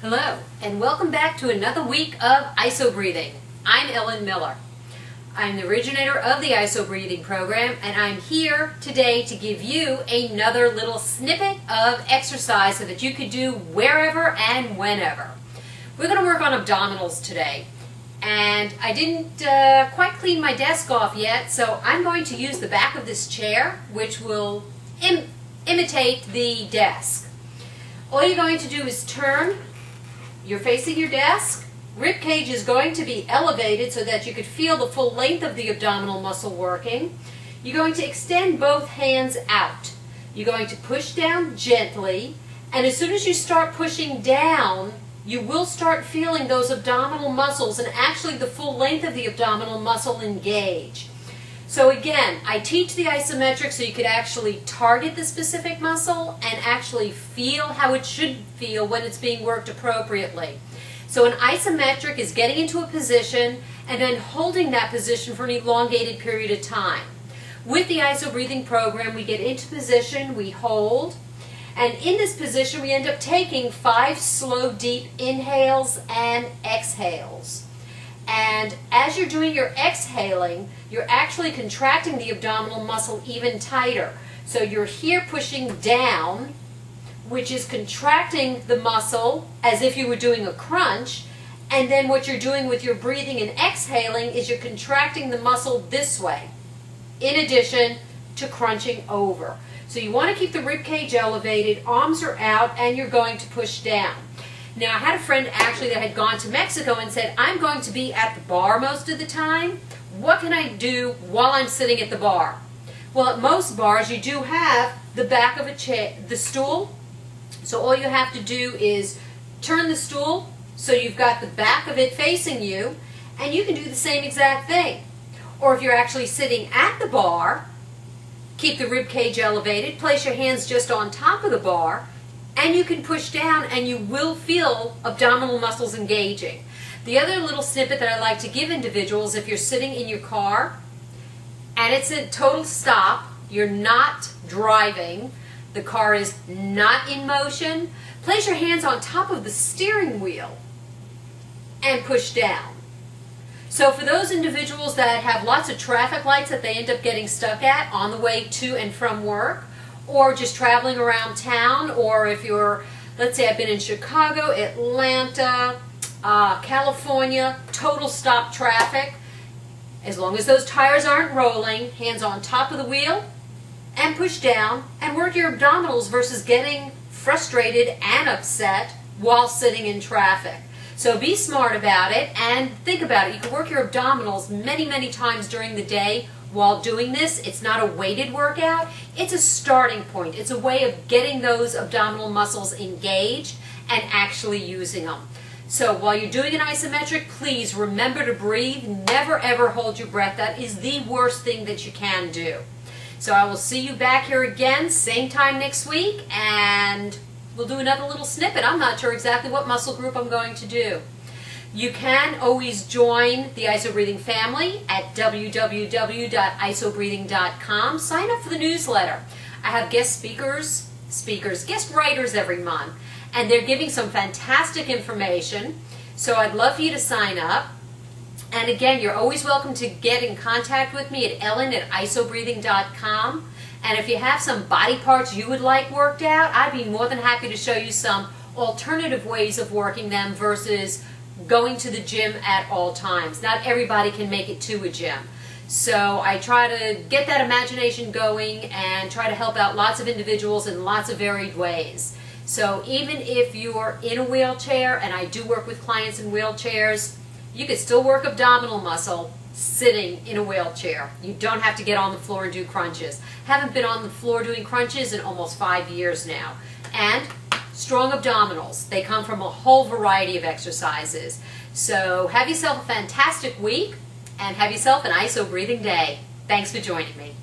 Hello, and welcome back to another week of Isobreathing. I'm Ellen Miller. I'm the originator of the Isobreathing program, and I'm here today to give you another little snippet of exercise so that you could do wherever and whenever. We're going to work on abdominals today, and I didn't quite clean my desk off yet, so I'm going to use the back of this chair, which will imitate the desk. All you're going to do is turn. You're facing your desk. Rib cage is going to be elevated so that you could feel the full length of the abdominal muscle working. You're going to extend both hands out. You're going to push down gently, and as soon as you start pushing down, you will start feeling those abdominal muscles and actually the full length of the abdominal muscle engage. So again, I teach the isometric so you could actually target the specific muscle and actually feel how it should feel when it's being worked appropriately. So an isometric is getting into a position and then holding that position for an elongated period of time. With the Isobreathing program, we get into position, we hold, and in this position we end up taking 5 slow, deep inhales and exhales. And as you're doing your exhaling, you're actually contracting the abdominal muscle even tighter. So you're here pushing down, which is contracting the muscle as if you were doing a crunch. And then what you're doing with your breathing and exhaling is you're contracting the muscle this way, in addition to crunching over. So you want to keep the rib cage elevated, arms are out, and you're going to push down. Now, I had a friend actually that had gone to Mexico and said, I'm going to be at the bar most of the time. What can I do while I'm sitting at the bar? Well, at most bars, you do have the back of a chair, the stool. So all you have to do is turn the stool so you've got the back of it facing you, and you can do the same exact thing. Or if you're actually sitting at the bar, keep the rib cage elevated, place your hands just on top of the bar, and you can push down and you will feel abdominal muscles engaging. The other little snippet that I like to give individuals, if you're sitting in your car and it's a total stop, you're not driving, the car is not in motion, place your hands on top of the steering wheel and push down. So for those individuals that have lots of traffic lights that they end up getting stuck at on the way to and from work, or just traveling around town, or if you're, let's say I've been in Chicago, Atlanta, California, total stop traffic, as long as those tires aren't rolling, hands on top of the wheel and push down and work your abdominals versus getting frustrated and upset while sitting in traffic. So be smart about it and think about it. You can work your abdominals many, many times during the day while doing this. It's not a weighted workout. It's a starting point. It's a way of getting those abdominal muscles engaged and actually using them. So while you're doing an isometric, please remember to breathe. Never ever hold your breath. That is the worst thing that you can do. So I will see you back here again, same time next week, and we'll do another little snippet. I'm not sure exactly what muscle group I'm going to do. You can always join the Isobreathing family at www.isobreathing.com. Sign up for the newsletter. I have guest guest writers every month, and they're giving some fantastic information. So I'd love for you to sign up. And again, you're always welcome to get in contact with me at ellen@isobreathing.com. And if you have some body parts you would like worked out, I'd be more than happy to show you some alternative ways of working them versus going to the gym at all times. Not everybody can make it to a gym. So I try to get that imagination going and try to help out lots of individuals in lots of varied ways. So even if you're in a wheelchair, and I do work with clients in wheelchairs, you can still work abdominal muscle sitting in a wheelchair. You don't have to get on the floor and do crunches. Haven't been on the floor doing crunches in almost 5 years now. And strong abdominals. They come from a whole variety of exercises. So have yourself a fantastic week and have yourself an Isobreathing day. Thanks for joining me.